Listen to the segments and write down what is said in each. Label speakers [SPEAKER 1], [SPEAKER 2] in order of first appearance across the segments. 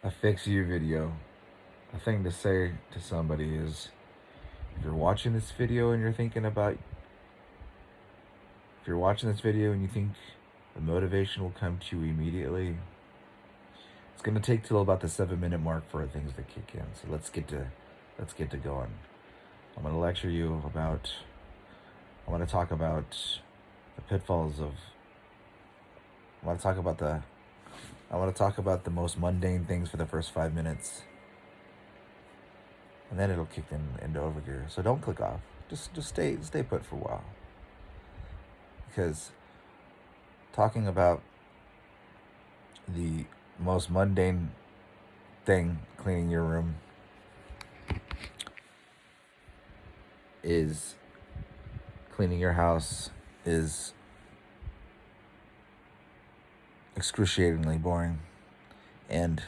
[SPEAKER 1] a fix you video, a thing to say to somebody is, if you're watching this video and you're thinking about, if you're watching this video and you think the motivation will come to you immediately, it's gonna take till about the 7 minute mark for things to kick in. So let's get to going. I'm gonna lecture you about. I want to talk about the pitfalls of. I want to talk about the. I want to talk about the most mundane things for the first 5 minutes, and then it'll kick into overgear. So don't click off. Just stay put for a while. Because talking about the most mundane thing, cleaning your room, is cleaning your house is excruciatingly boring. And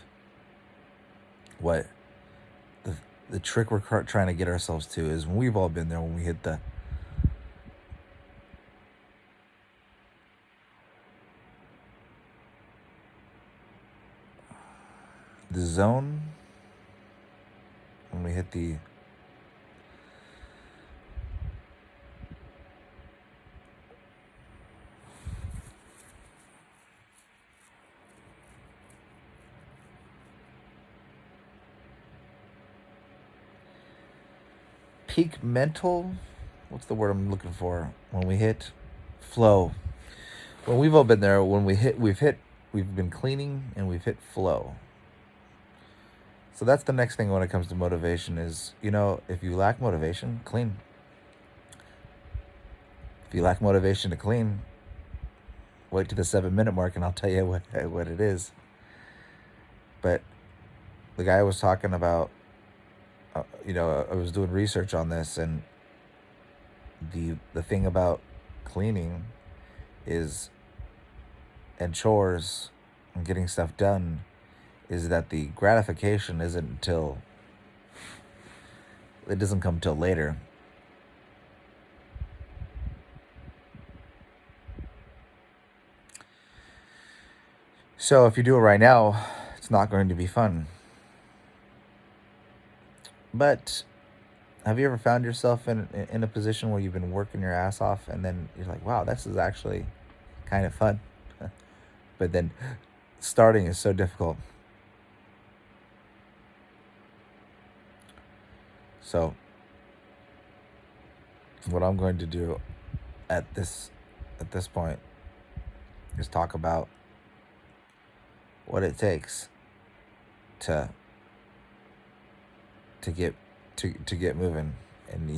[SPEAKER 1] what the trick we're trying to get ourselves to is, when we've all been there, when we hit the zone, when we hit the peak mental, what's the word I'm looking for? When we hit flow. When we've all been there, when we've been cleaning and we've hit flow. So that's the next thing when it comes to motivation is, if you lack motivation, clean. If you lack motivation to clean, wait to the 7 minute mark and I'll tell you what it is. But the guy was talking about, I was doing research on this, and the thing about cleaning is, and chores and getting stuff done, is that the gratification it doesn't come till later. So if you do it right now, it's not going to be fun. But have you ever found yourself in a position where you've been working your ass off and then you're like, wow, this is actually kind of fun. But then starting is so difficult. So what I'm going to do at this point is talk about what it takes to get moving. And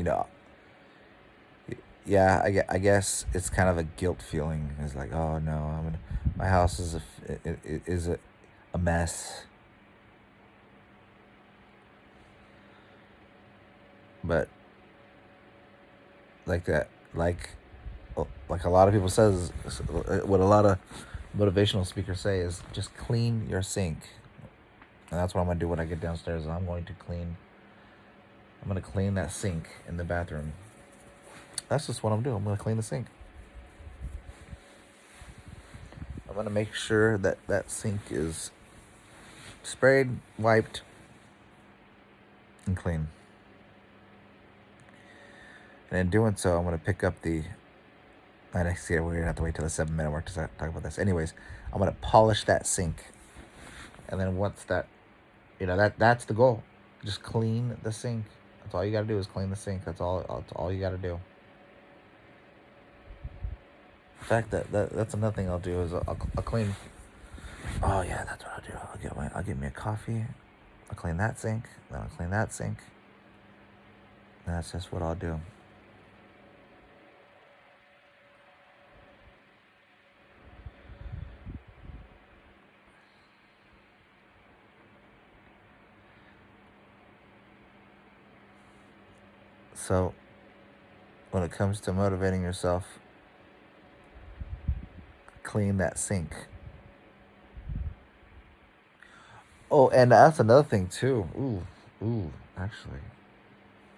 [SPEAKER 1] yeah, I guess it's kind of a guilt feeling. It's like, oh no, my house is a mess. But like a lot of people says, what a lot of motivational speakers say is, just clean your sink. And that's what I'm gonna do when I get downstairs. I'm going to clean that sink in the bathroom. That's just what I'm doing. I'm gonna clean the sink. I'm gonna make sure that sink is sprayed, wiped, and clean. And in doing so, I'm gonna pick up the. I see we're gonna have to wait till the 7 minute mark to talk about this. Anyways, I'm gonna polish that sink, and then once that, that's the goal. Just clean the sink. That's all you gotta do is clean the sink. That's all you gotta do. In fact, that's another thing I'll do is I'll clean. Oh yeah, that's what I'll do. I'll get me a coffee. I'll clean that sink. Then I'll clean that sink. And that's just what I'll do. So, when it comes to motivating yourself, clean that sink. Oh, and that's another thing too. Ooh, actually,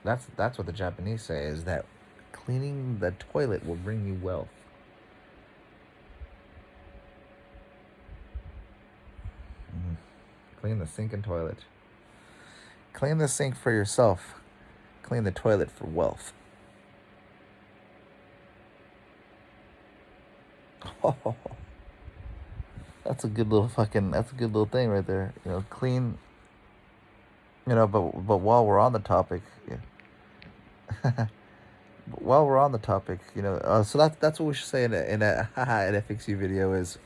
[SPEAKER 1] that's what the Japanese say, is that cleaning the toilet will bring you wealth. Clean the sink and toilet. Clean the sink for yourself. Clean the toilet for wealth. Oh, that's a good little thing right there. Clean. But while we're on the topic, yeah. While we're on the topic, so that's what we should say in a an FXU video is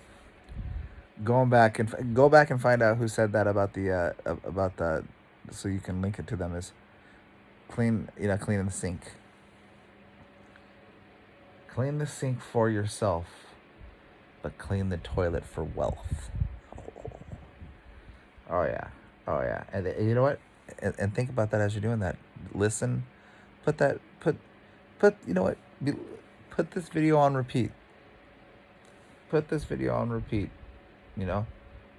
[SPEAKER 1] go back and find out who said that about the, so you can link it to them, is cleaning the sink. Clean the sink for yourself, but clean the toilet for wealth. Oh yeah, oh yeah, and you know what? And think about that as you're doing that. Listen, put you know what? Put this video on repeat. Put this video on repeat. I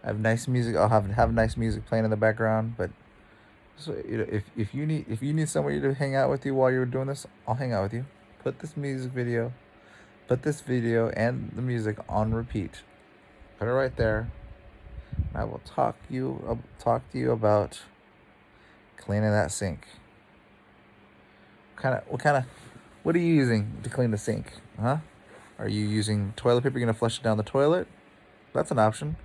[SPEAKER 1] have nice music. I'll have nice music playing in the background. But so if you need somebody to hang out with you while you're doing this, I'll hang out with you. Put this video and the music on repeat. Put it right there. I will talk to you about cleaning that sink. What are you using to clean the sink? Huh? Are you using toilet paper? You're gonna flush it down the toilet? That's an option.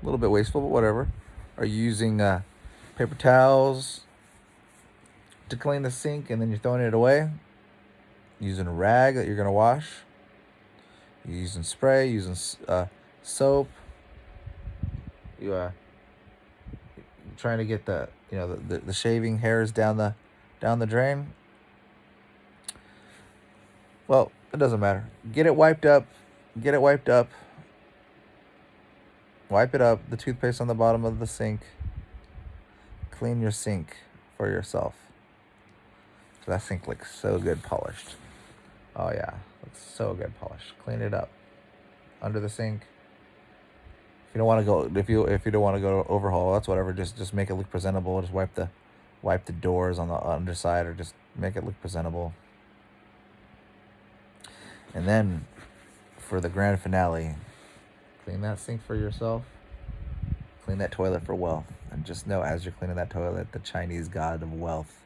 [SPEAKER 1] A little bit wasteful, but whatever. Are you using paper towels to clean the sink and then you're throwing it away? Using a rag that you're gonna wash? You're using spray? Using soap? You trying to get the shaving hairs down the drain? Well, it doesn't matter. Get it wiped up. Wipe it up. The toothpaste on the bottom of the sink. Clean your sink for yourself. So that sink looks so good polished. Oh yeah, looks so good polished. Clean it up. Under the sink. If you don't want to go overhaul, that's whatever. Just make it look presentable. Just wipe the doors on the underside, or just make it look presentable. And then, for the grand finale, clean that sink for yourself. Clean that toilet for wealth. And just know, as you're cleaning that toilet, the Chinese god of wealth,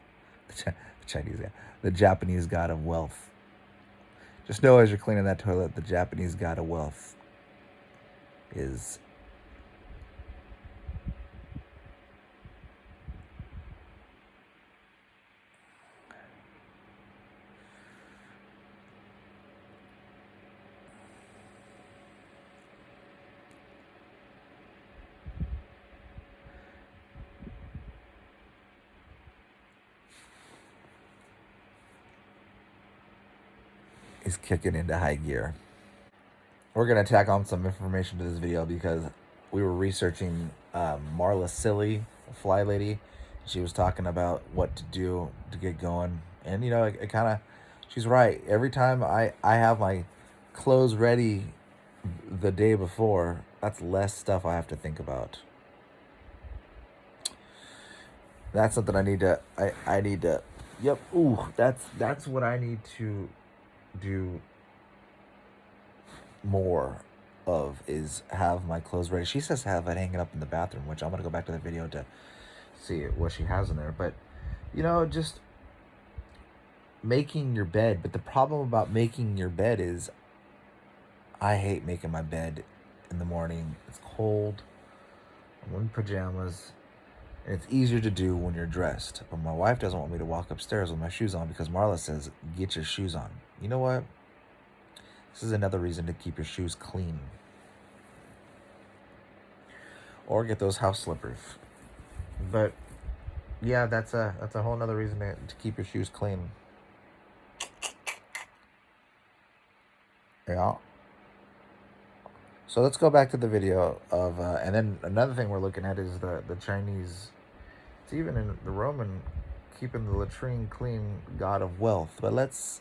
[SPEAKER 1] the Japanese god of wealth. Just know, as you're cleaning that toilet, the Japanese god of wealth is kicking into high gear. We're going to tack on some information to this video because we were researching Marla Silly, a fly lady. She was talking about what to do to get going. And, it kind of, she's right. Every time I have my clothes ready the day before, that's less stuff I have to think about. That's something I need to, yep. Ooh, that's what I need to do more of, is have my clothes ready. She says have it hanging up in the bathroom, which I'm going to go back to the video to see what she has in there. But, just making your bed. But the problem about making your bed is I hate making my bed in the morning. It's cold. I'm in pajamas. And it's easier to do when you're dressed. But my wife doesn't want me to walk upstairs with my shoes on because Marla says, get your shoes on. You know what? This is another reason to keep your shoes clean. Or get those house slippers. But yeah, that's a whole nother reason to keep your shoes clean. Yeah. So let's go back to the video of, and then another thing we're looking at is the Chinese, it's even in the Roman, keeping the latrine clean god of wealth. But let's,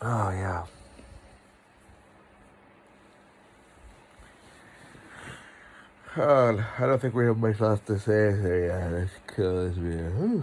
[SPEAKER 1] oh yeah. I don't think we have much else to say. So yeah, this kills me.